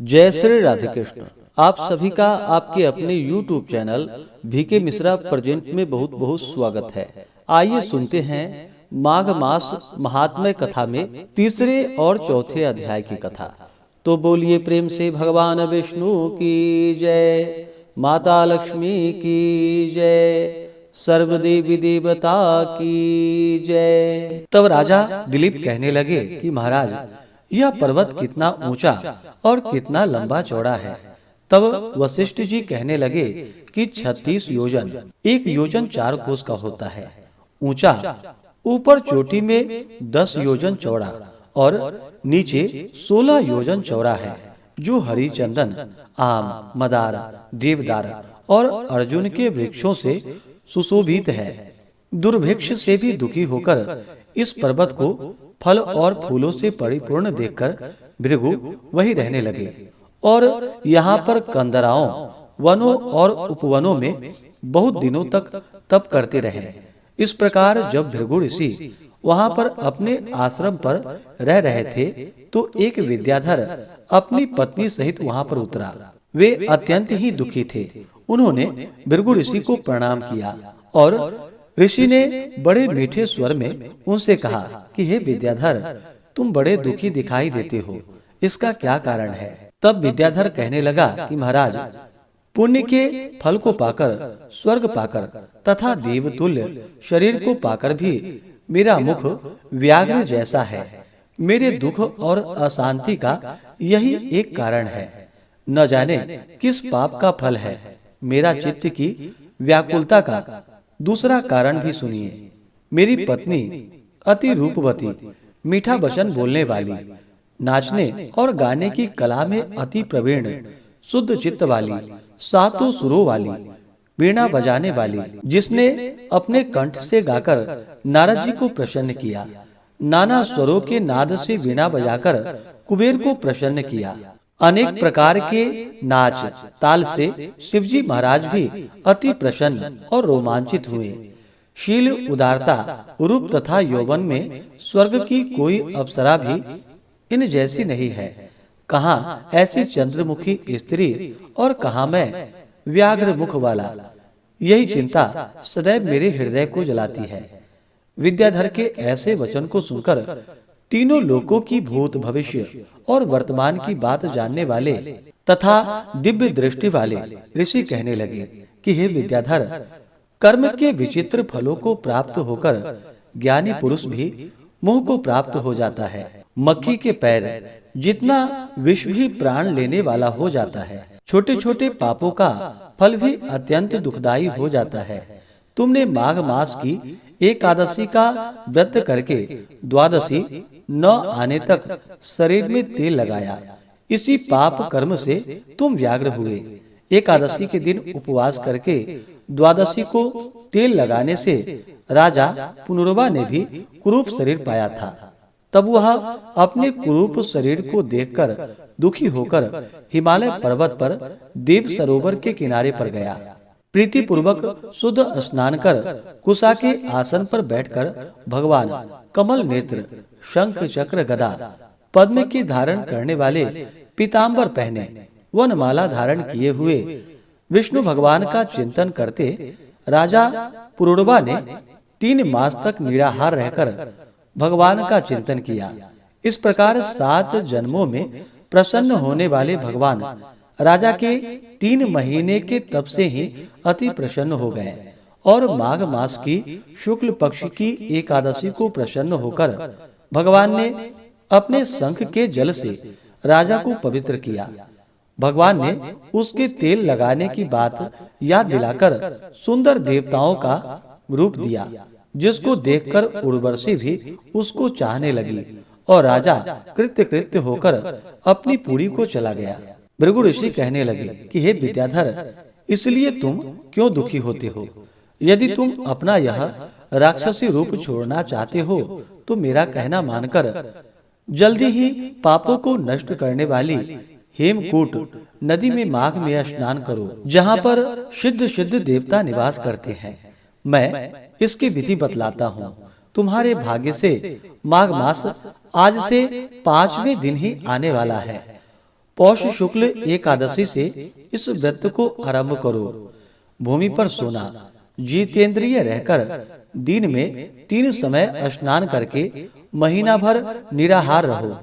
जय श्री राधे कृष्ण। आप सभी का आपके अपने YouTube channel VK Mishra present में बहुत बहुत स्वागत है। आइए सुनते हैं माघ मास महात्म्य कथा में तीसरे और चौथे अध्याय की कथा। तो बोलिए प्रेम से भगवान विष्णु की जय, माता लक्ष्मी की जय, सर्वदेवी देवता की जय। तब राजा दिलीप कहने लगे कि महाराज, यह पर्वत कितना ऊंचा और कितना लंबा चौड़ा है। तब वशिष्ठ जी कहने लगे कि 36 योजन, 1 योजन 4 कोस का होता है, ऊंचा, ऊपर चोटी में 10 योजन चौड़ा और नीचे 16 योजन चौड़ा है, जो हरी चंदन, आम, मदार, देवदार और अर्जुन के वृक्षों से सुशोभित है। दुर्भिक्ष से भी दुखी होकर इस पर्वत को फल और फूलों से परिपूर्ण देखकर भृगु वही रहने लगे और यहाँ पर कंदराओं, वनों और उपवनों में बहुत दिनों तक तप करते रहे। इस प्रकार जब भृगु ऋषि वहाँ पर अपने आश्रम पर रह रहे थे तो एक विद्याधर अपनी पत्नी सहित वहाँ पर उतरा। वे अत्यंत ही दुखी थे। उन्होंने भृगु ऋषि को प्रणाम किया और ऋषि ने बड़े मीठे स्वर में उनसे कहा कि हे विद्याधर, तुम बड़े दुखी दिखाई देते हो, इसका क्या कारण है? तब विद्याधर कहने लगा कि महाराज, पुण्य के फल को पाकर, स्वर्ग पाकर तथा देवतुल्य शरीर को पाकर भी मेरा मुख व्याघ्र जैसा है। मेरे दुख और अशांति का यही एक कारण है। न जाने किस पाप का फल है। मेरा चित्त की व्याकुलता का दूसरा कारण भी सुनिए। मेरी पत्नी अति रूपवती, मीठा वचन बोलने वाली, नाचने और गाने की कला में अति प्रवीण, शुद्ध चित्त वाली, सातों सुरों वाली, वीणा बजाने वाली, जिसने अपने कंठ से गाकर नारद जी को प्रसन्न किया, नाना स्वरों के नाद से वीणा बजाकर कुबेर को प्रसन्न किया, अनेक प्रकार के नाच ताल से शिवजी महाराज भी अति प्रसन्न और रोमांचित हुए। शील, उदारता, रूप तथा यौवन में स्वर्ग की कोई अप्सरा भी इन जैसी नहीं है। कहाँ ऐसी चंद्रमुखी स्त्री और कहाँ मैं व्याघ्र मुख वाला। यही चिंता सदैव मेरे हृदय को जलाती है। विद्याधर के ऐसे वचन को सुनकर तीनों लोकों की भूत, भविष्य और वर्तमान की बात जानने वाले तथा दिव्य दृष्टि वाले ऋषि कहने लगे कि हे विद्याधर, कर्म के विचित्र फलों को प्राप्त होकर ज्ञानी पुरुष भी मोह को प्राप्त हो जाता है। मक्खी के पैर जितना विष भी प्राण लेने वाला हो जाता है। छोटे छोटे पापों का फल भी अत्यंत दुखदायी हो जाता है। तुमने माघ मास की एकादशी का व्रत करके द्वादशी न आने तक शरीर में तेल लगाया। इसी पाप कर्म से तुम व्याघ्र हुए। एकादशी के दिन उपवास करके द्वादशी को तेल लगाने से राजा पुनर्वा ने भी कुरूप शरीर पाया था। तब वह अपने कुरूप शरीर को देखकर दुखी होकर हिमालय पर्वत पर देव सरोवर के किनारे पर गया। प्रीति पूर्वक शुद्ध स्नान कर कुशा के आसन पर बैठकर भगवान कमल नेत्र, शंख चक्र गदा, पद्म की धारण करने वाले पीताम्बर पहने, वनमाला धारण किए हुए विष्णु भगवान का चिंतन करते राजा पुरुरवा ने 3 मास तक निराहार रहकर भगवान का चिंतन किया। इस प्रकार 7 जन्मों में प्रसन्न होने वाले भगवान राजा के 3 महीने के तप से ही अति प्रसन्न हो गए और माघ मास की शुक्ल पक्ष की एकादशी को प्रसन्न होकर भगवान ने अपने शंख के जल से राजा को पवित्र किया। भगवान ने उसके तेल लगाने की बात याद दिलाकर सुंदर देवताओं का रूप दिया, जिसको देखकर उर्वशी भी उसको चाहने लगी और राजा कृत्य कृत्य होकर अपनी पुरी को चला गया। भृगु ऋषि कहने लगे कि हे विद्याधर, इसलिए तुम क्यों दुखी होते हो? यदि तुम अपना यह राक्षसी रूप छोड़ना चाहते हो तो मेरा कहना मानकर जल्दी ही पापों को नष्ट करने वाली हेमकूट नदी में माघ में स्नान करो, जहाँ पर सिद्ध देवता निवास करते हैं। मैं इसकी विधि बतलाता हूँ। तुम्हारे भाग्य से माघ मास आज से 5वें दिन ही आने वाला है। पौष शुक्ल एकादशी से इस व्रत को आरंभ करो। भूमि पर सोना, जितेंद्रिय रहकर दिन में 3 समय स्नान करके महीना भर निराहार रहो।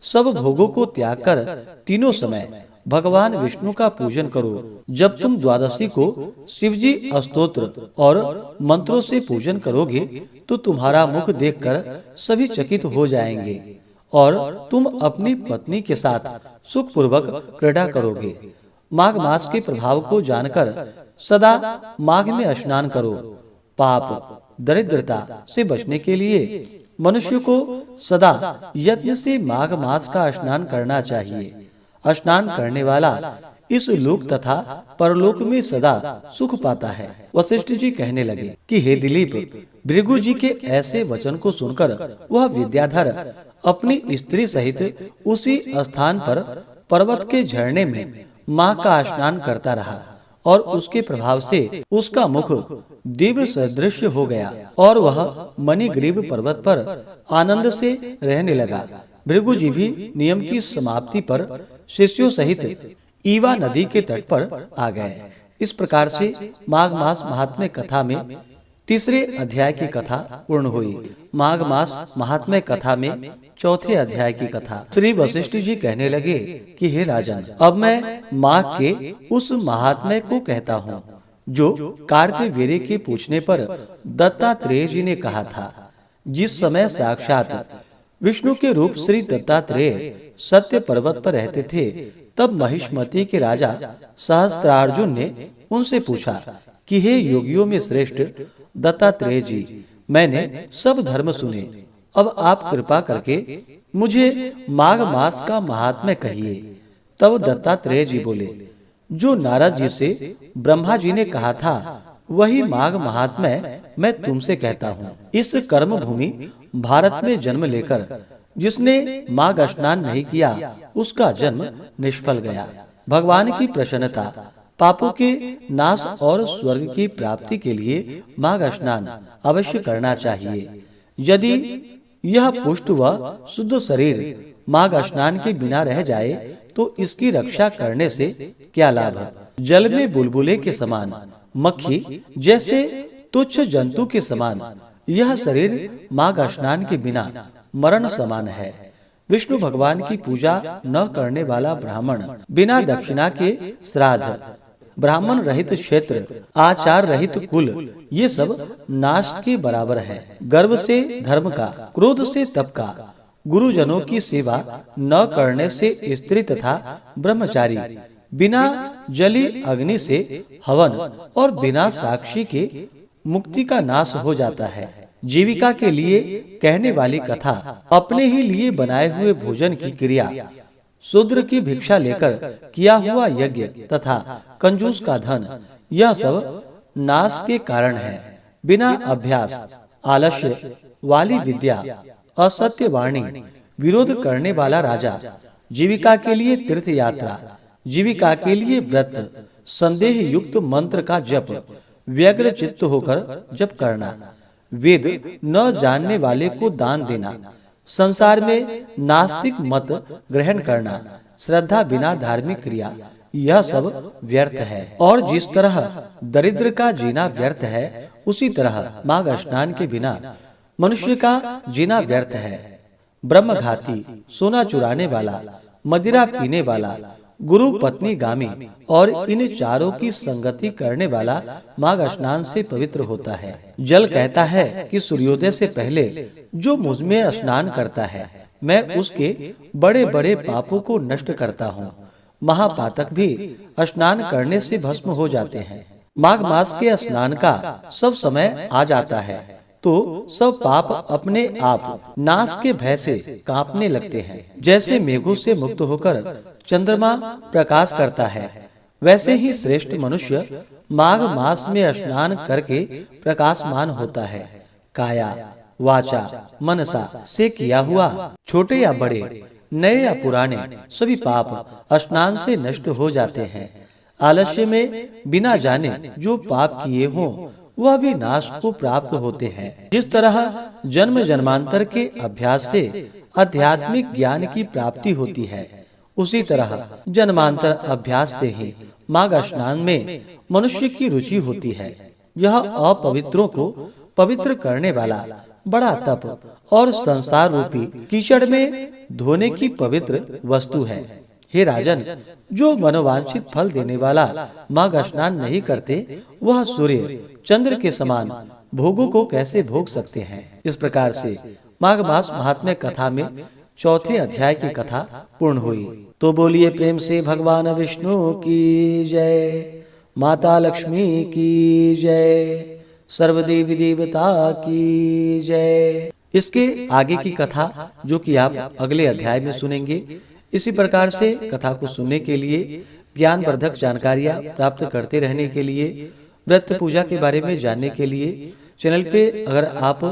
सब भोगों को त्याग कर तीनों समय भगवान विष्णु का पूजन करो। जब तुम द्वादशी को शिवजी स्तोत्र और मंत्रों से पूजन करोगे तो तुम्हारा मुख देखकर सभी चकित हो जाएंगे और तुम अपनी पत्नी के साथ सुख पूर्वक क्रीड़ा करोगे। माघ मास के प्रभाव को जानकर सदा माघ में स्नान करो। पाप दरिद्रता से बचने के लिए मनुष्य को सदा यत्न से माघ मास का स्नान करना चाहिए। स्नान करने वाला इस लोक तथा परलोक में सदा सुख पाता है। वशिष्ठ जी कहने लगे कि हे दिलीप, भृगु जी के ऐसे वचन को सुनकर वह विद्याधर अपनी स्त्री सहित उसी स्थान पर पर्वत के झरने में माँ का स्नान करता रहा और उसके प्रभाव से उसका मुख दिव्य सदृश हो गया और वह मणिग्रीव पर्वत पर आनंद से रहने लगा। भृगु जी भी नियम की समाप्ति पर शिष्यों सहित ईवा नदी के तट पर आ गए। इस प्रकार से माघ मास महात्म्य कथा में 3 अध्याय की कथा पूर्ण हुई। माघ मास महात्म्य कथा में 4थे अध्याय की कथा। श्री वशिष्ठ जी कहने लगे कि हे राजन, अब मैं माघ के उस महात्म्य को कहता हूँ जो कार्तवीर्य के पूछने पर दत्तात्रेय जी ने कहा था। जिस समय साक्षात विष्णु के रूप श्री दत्तात्रेय सत्य पर्वत पर रहते थे, तब महिष्मति के राजा सहस्त्रार्जुन ने उनसे पूछा कि हे योगियों में श्रेष्ठ दत्तात्रेय जी, मैंने सब धर्म सुने, अब आप कृपा करके मुझे माघ मास का महात्म्य कहिए। तब दत्तात्रेय जी बोले, जो नारद जी से ब्रह्मा जी ने कहा था वही माघ महात्म्य मैं तुमसे कहता हूँ। इस कर्म भूमि भारत में जन्म लेकर जिसने माघ स्नान नहीं किया उसका जन्म निष्फल गया। भगवान की प्रसन्नता, पापों के नाश और स्वर्ग की प्राप्ति के लिए माघ स्नान अवश्य करना चाहिए। यदि यह पुष्ट व शुद्ध शरीर माघ स्नान के बिना रह जाए तो इसकी रक्षा करने से क्या लाभ। जल में बुलबुले के समान, मक्खी जैसे तुच्छ जंतु के समान यह शरीर माघ स्नान के बिना मरण समान है। विष्णु भगवान की पूजा न करने वाला ब्राह्मण बिना दक्षिणा के श्राद्ध, ब्राह्मण रहित क्षेत्र, आचार रहित कुल, ये सब नाश के बराबर है। गर्व से धर्म का, क्रोध से तप का, गुरुजनों की सेवा न करने से स्त्री तथा ब्रह्मचारी, बिना जली अग्नि से हवन और बिना साक्षी के मुक्ति का नाश हो जाता है। जीविका के लिए कहने वाली कथा, अपने ही लिए बनाए हुए भोजन की क्रिया, शूद्र की भिक्षा लेकर किया हुआ यज्ञ तथा कंजूस का धन, यह सब नाश के कारण है। बिना अभ्यास, आलस्य वाली विद्या, असत्य वाणी, विरोध करने वाला राजा, जीविका के लिए तीर्थ यात्रा, जीविका के लिए व्रत, संदेह युक्त मंत्र का जप, व्यग्र चित्त होकर जप करना, वेद न जानने वाले को दान देना, संसार में नास्तिक मत ग्रहण करना, श्रद्धा बिना धार्मिक क्रिया, यह सब व्यर्थ है। और जिस तरह दरिद्र का जीना व्यर्थ है, उसी तरह माघ स्नान के बिना मनुष्य का जीना व्यर्थ है। ब्रह्मघाती, सोना चुराने वाला, मदिरा पीने वाला, गुरु पत्नी गामी और इन चारों की संगति करने वाला माघ स्नान से पवित्र होता है। जल कहता है कि सूर्योदय से पहले जो मुझ में स्नान करता है, मैं उसके बड़े बड़े पापों को नष्ट करता हूँ। महापातक भी स्नान करने से भस्म हो जाते हैं। माघ मास के स्नान का सब समय आ जाता है तो सब पाप अपने आप नाश के भय से कांपने लगते हैं। जैसे मेघों से मुक्त होकर चंद्रमा प्रकाश करता है, वैसे ही श्रेष्ठ मनुष्य माघ मास में स्नान करके प्रकाशमान होता है। काया, वाचा, मनसा से किया हुआ छोटे या बड़े, नए या पुराने सभी पाप स्नान से नष्ट हो जाते हैं। आलस्य में बिना जाने जो पाप किए हों वह भी नाश को प्राप्त होते हैं। जिस तरह जन्म जन्मांतर के अभ्यास से आध्यात्मिक ज्ञान की प्राप्ति होती है, उसी तरह जन्मांतर अभ्यास से ही माघ स्नान में मनुष्य की रुचि होती है। यह अपवित्रों को पवित्र करने वाला बड़ा तप और संसार रूपी कीचड़ में धोने की पवित्र वस्तु है। हे राजन, जो मनोवांछित फल देने वाला माघ स्नान नहीं करते, वह सूर्य चंद्र के समान भोगों को कैसे भोग सकते हैं। इस प्रकार से माघ मास महात्म्य कथा में चौथे अध्याय की कथा पूर्ण हुई। तो बोलिए प्रेम से भगवान विष्णु की जय, माता लक्ष्मी की जय, सर्वदेवी देवता की जय। इसके आगे की कथा जो कि आप अगले अध्याय में सुनेंगे। इसी प्रकार से कथा को सुनने के लिए, ज्ञानवर्धक जानकारियां प्राप्त करते रहने के लिए, व्रत पूजा के बारे में जानने के लिए चैनल पे अगर आप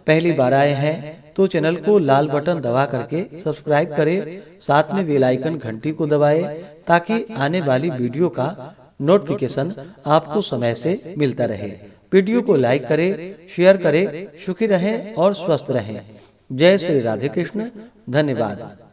पहली बार आए हैं तो चैनल को लाल बटन दबा करके सब्सक्राइब करें, साथ में बेल आइकन घंटी को दबाएं ताकि आने वाली वीडियो का नोटिफिकेशन आपको समय से मिलता रहे। वीडियो को लाइक करें, शेयर करें। सुखी रहें और स्वस्थ रहें। जय श्री राधे कृष्ण। धन्यवाद।